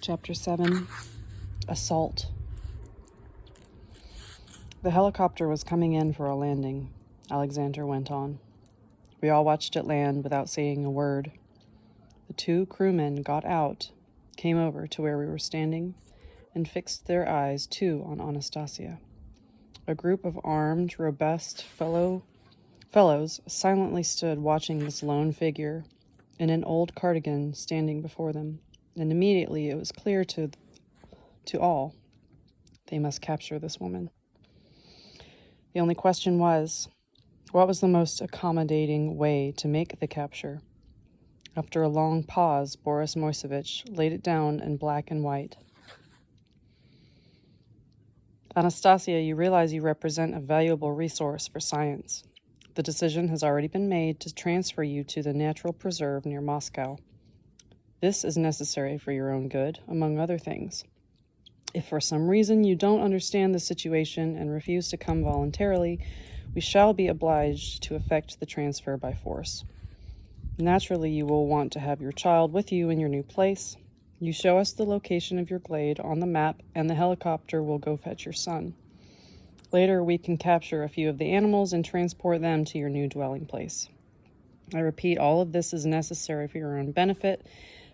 Chapter 7, Assault. The helicopter was coming in for a landing, Alexander went on. We all watched it land without saying a word. The two crewmen got out, came over to where we were standing, and fixed their eyes too on Anastasia. A group of armed, robust fellows silently stood watching this lone figure in an old cardigan standing before them, and immediately it was clear to all they must capture this woman. The only question was, what was the most accommodating way to make the capture? After a long pause, Boris Moisevich laid it down in black and white. Anastasia, you realize you represent a valuable resource for science. The decision has already been made to transfer you to the natural preserve near Moscow. This is necessary for your own good, among other things. If for some reason you don't understand the situation and refuse to come voluntarily, we shall be obliged to effect the transfer by force. Naturally, you will want to have your child with you in your new place. You show us the location of your glade on the map, and the helicopter will go fetch your son. Later, we can capture a few of the animals and transport them to your new dwelling place. I repeat, all of this is necessary for your own benefit,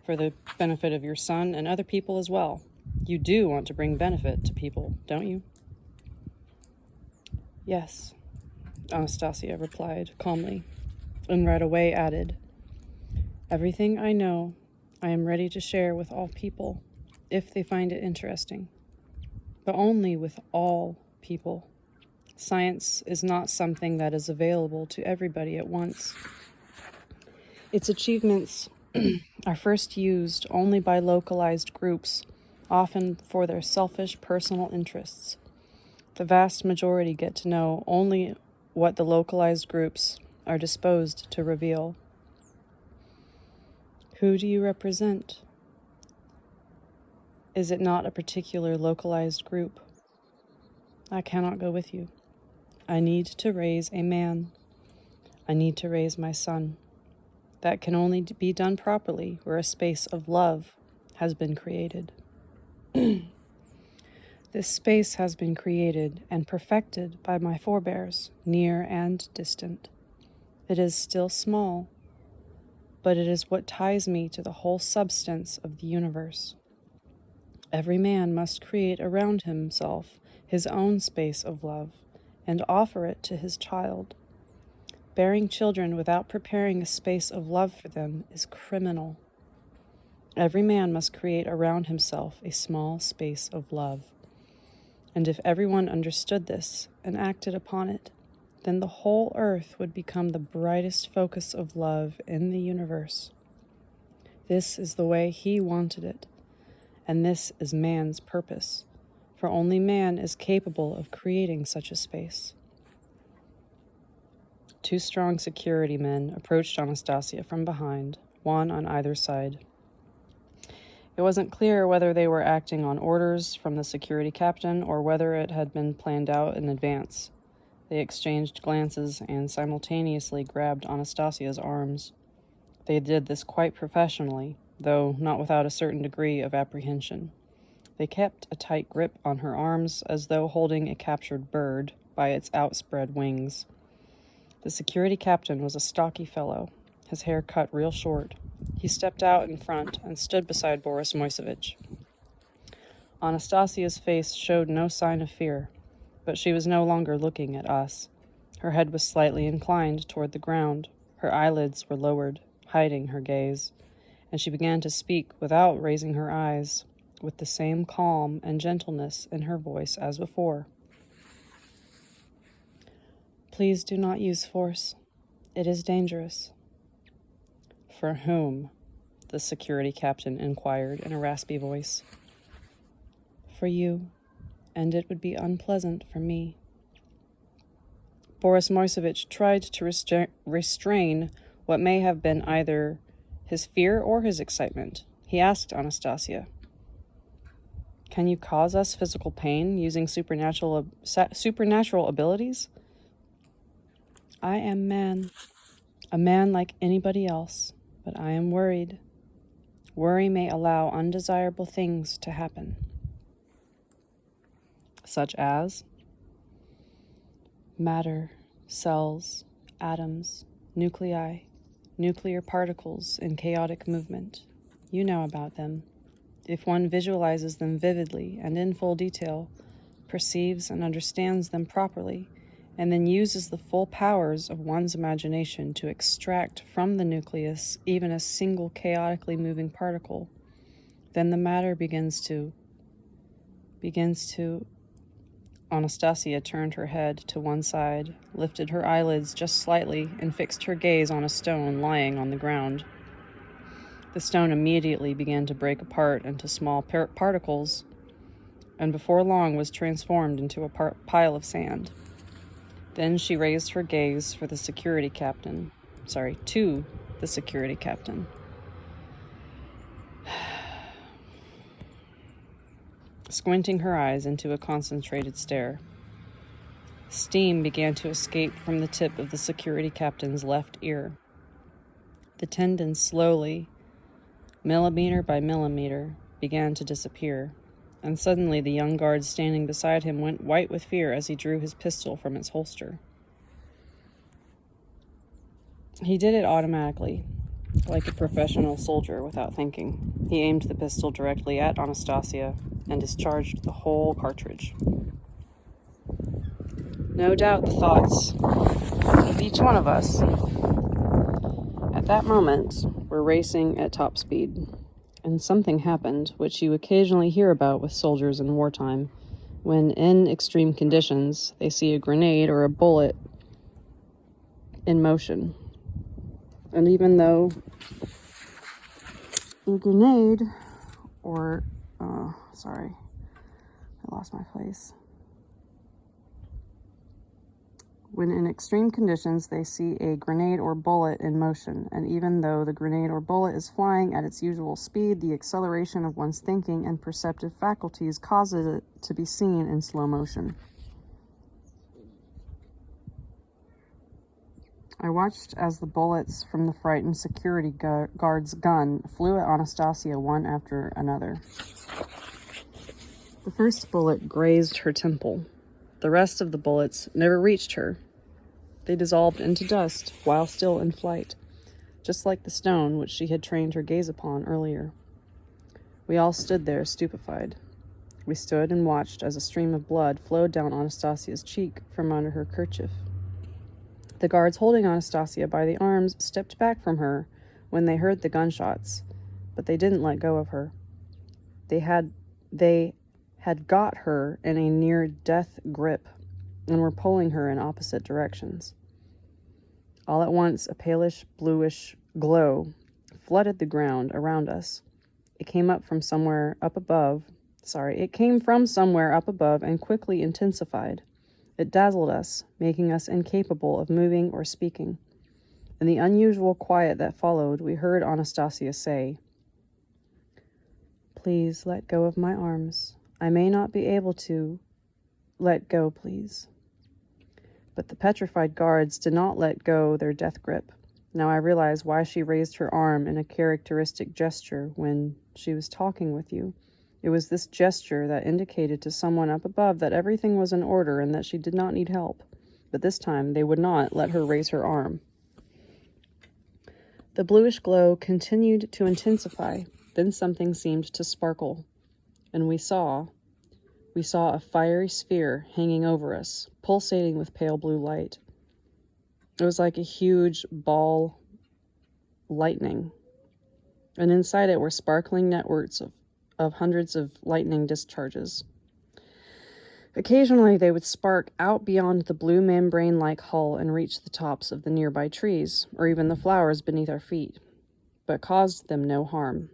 for the benefit of your son and other people as well. You do want to bring benefit to people, don't you? Yes, Anastasia replied calmly, and right away added, everything I know, I am ready to share with all people, if they find it interesting. But only with all people. Science is not something that is available to everybody at once. Its achievements are first used only by localized groups, often for their selfish personal interests. The vast majority get to know only what the localized groups are disposed to reveal. Who do you represent? Is it not a particular localized group? I cannot go with you. I need to raise a man. I need to raise my son. That can only be done properly where a space of love has been created. This space has been created and perfected by my forebears, near and distant. It is still small, but it is what ties me to the whole substance of the universe. Every man must create around himself his own space of love and offer it to his child. Bearing children without preparing a space of love for them is criminal. Every man must create around himself a small space of love. And if everyone understood this and acted upon it, then the whole earth would become the brightest focus of love in the universe. This is the way he wanted it, and this is man's purpose, for only man is capable of creating such a space. Two strong security men approached Anastasia from behind, one on either side. It wasn't clear whether they were acting on orders from the security captain or whether it had been planned out in advance. They exchanged glances and simultaneously grabbed Anastasia's arms. They did this quite professionally, though not without a certain degree of apprehension. They kept a tight grip on her arms as though holding a captured bird by its outspread wings. The security captain was a stocky fellow, his hair cut real short. He stepped out in front and stood beside Boris Moisevich. Anastasia's face showed no sign of fear, but she was no longer looking at us. Her head was slightly inclined toward the ground. Her eyelids were lowered, hiding her gaze, and she began to speak without raising her eyes, with the same calm and gentleness in her voice as before. Please do not use force. It is dangerous. For whom? The security captain inquired in a raspy voice. For you, and it would be unpleasant for me. Boris Moisevich tried to restrain what may have been either his fear or his excitement. He asked Anastasia, can you cause us physical pain using supernatural abilities? I am man, a man like anybody else, but I am worried. Worry may allow undesirable things to happen, such as matter, cells, atoms, nuclei, nuclear particles in chaotic movement. You know about them. If one visualizes them vividly and in full detail, perceives and understands them properly, and then uses the full powers of one's imagination to extract from the nucleus even a single chaotically moving particle, then the matter begins to... Anastasia turned her head to one side, lifted her eyelids just slightly, and fixed her gaze on a stone lying on the ground. The stone immediately began to break apart into small particles, and before long was transformed into a pile of sand. Then she raised her gaze to the security captain. Squinting her eyes into a concentrated stare. Steam began to escape from the tip of the security captain's left ear. The tendon slowly, millimeter by millimeter, began to disappear, and suddenly the young guard standing beside him went white with fear as he drew his pistol from its holster. He did it automatically, like a professional soldier without thinking. He aimed the pistol directly at Anastasia and discharged the whole cartridge. No doubt the thoughts of each one of us at that moment were racing at top speed. And something happened, which you occasionally hear about with soldiers in wartime, when in extreme conditions they see a grenade or a bullet in motion. And even though a grenade or, I lost my place. When in extreme conditions they see a grenade or bullet in motion, and even though the grenade or bullet is flying at its usual speed, the acceleration of one's thinking and perceptive faculties causes it to be seen in slow motion. I watched as the bullets from the frightened security guard's gun flew at Anastasia one after another. The first bullet grazed her temple. The rest of the bullets never reached her. They dissolved into dust while still in flight, just like the stone which she had trained her gaze upon earlier. We all stood there stupefied. We stood and watched as a stream of blood flowed down Anastasia's cheek from under her kerchief. The guards holding Anastasia by the arms stepped back from her when they heard the gunshots, but they didn't let go of her. They had got her in a near-death grip and were pulling her in opposite directions. All at once, a palish bluish glow flooded the ground around us. It came from somewhere up above and quickly intensified. It dazzled us, making us incapable of moving or speaking. In the unusual quiet that followed, we heard Anastasia say, "Please let go of my arms. I may not be able to. Let go, please." But the petrified guards did not let go their death grip. Now I realize why she raised her arm in a characteristic gesture when she was talking with you. It was this gesture that indicated to someone up above that everything was in order and that she did not need help. But this time they would not let her raise her arm. The bluish glow continued to intensify. Then something seemed to sparkle, and we saw a fiery sphere hanging over us, pulsating with pale blue light. It was like a huge ball lightning, and inside it were sparkling networks of hundreds of lightning discharges. Occasionally they would spark out beyond the blue membrane-like hull and reach the tops of the nearby trees, or even the flowers beneath our feet, but caused them no harm.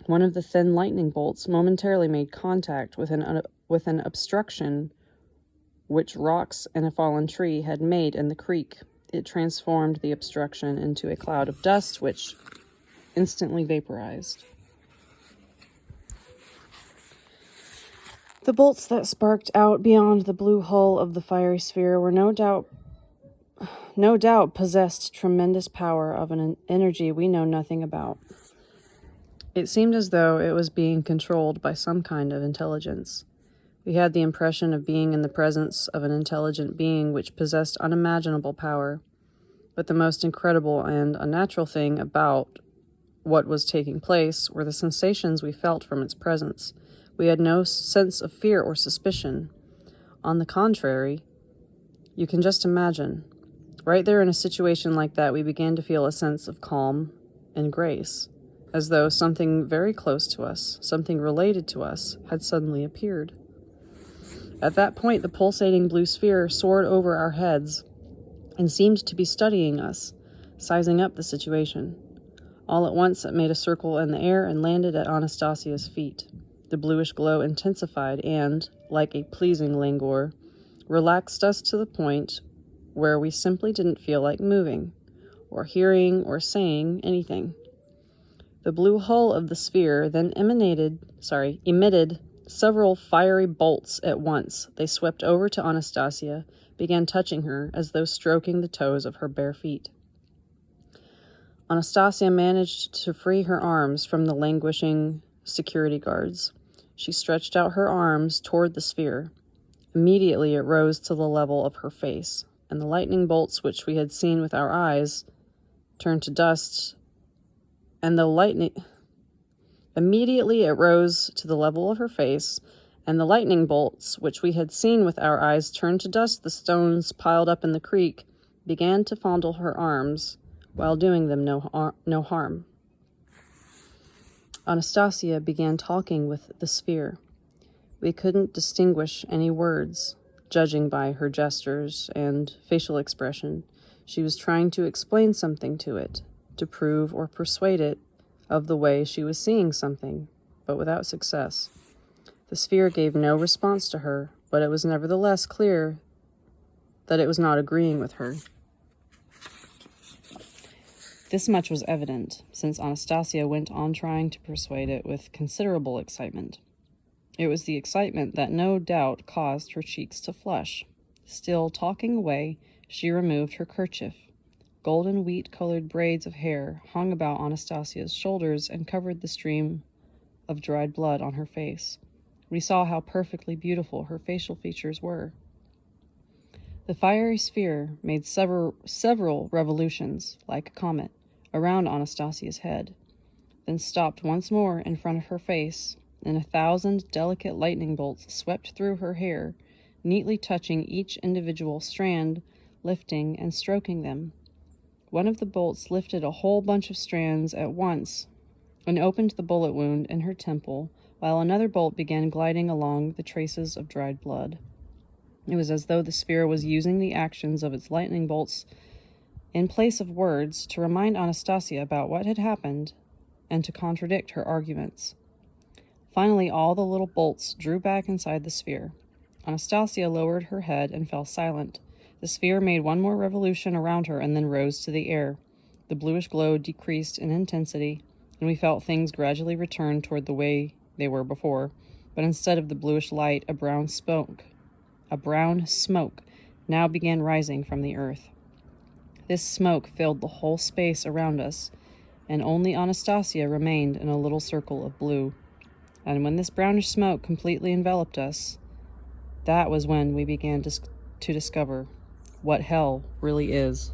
One of the thin lightning bolts momentarily made contact with an obstruction which rocks and a fallen tree had made in the creek. It transformed the obstruction into a cloud of dust, which instantly vaporized. The bolts that sparked out beyond the blue hull of the fiery sphere were no doubt possessed tremendous power of an energy we know nothing about. It seemed as though it was being controlled by some kind of intelligence. We had the impression of being in the presence of an intelligent being which possessed unimaginable power. But the most incredible and unnatural thing about what was taking place were the sensations we felt from its presence. We had no sense of fear or suspicion. On the contrary, you can just imagine. Right there in a situation like that, we began to feel a sense of calm and grace, as though something very close to us, something related to us, had suddenly appeared. At that point, the pulsating blue sphere soared over our heads and seemed to be studying us, sizing up the situation. All at once, it made a circle in the air and landed at Anastasia's feet. The bluish glow intensified and, like a pleasing languor, relaxed us to the point where we simply didn't feel like moving, or hearing, or saying anything. The blue hull of the sphere then emitted several fiery bolts at once. They swept over to Anastasia, began touching her as though stroking the toes of her bare feet. Anastasia managed to free her arms from the languishing security guards. She stretched out her arms toward the sphere. Immediately it rose to the level of her face, and the lightning bolts which we had seen with our eyes turned to dust, Immediately it rose to the level of her face, and the lightning bolts, which we had seen with our eyes, turned to dust. The stones piled up in the creek began to fondle her arms, while doing them no harm. Anastasia began talking with the sphere. We couldn't distinguish any words, judging by her gestures and facial expression. She was trying to explain something to it, to prove or persuade it of the way she was seeing something, but without success. The sphere gave no response to her, but it was nevertheless clear that it was not agreeing with her. This much was evident, since Anastasia went on trying to persuade it with considerable excitement. It was the excitement that no doubt caused her cheeks to flush. Still talking away, she removed her kerchief. Golden wheat-colored braids of hair hung about Anastasia's shoulders and covered the stream of dried blood on her face. We saw how perfectly beautiful her facial features were. The fiery sphere made several revolutions, like a comet, around Anastasia's head, then stopped once more in front of her face, and 1,000 delicate lightning bolts swept through her hair, neatly touching each individual strand, lifting and stroking them. One of the bolts lifted a whole bunch of strands at once and opened the bullet wound in her temple, while another bolt began gliding along the traces of dried blood. It was as though the sphere was using the actions of its lightning bolts in place of words to remind Anastasia about what had happened and to contradict her arguments. Finally, all the little bolts drew back inside the sphere. Anastasia lowered her head and fell silent. The sphere made one more revolution around her and then rose to the air. The bluish glow decreased in intensity, and we felt things gradually return toward the way they were before, but instead of the bluish light, a brown smoke now began rising from the earth. This smoke filled the whole space around us, and only Anastasia remained in a little circle of blue. And when this brownish smoke completely enveloped us, that was when we began to discover what hell really is.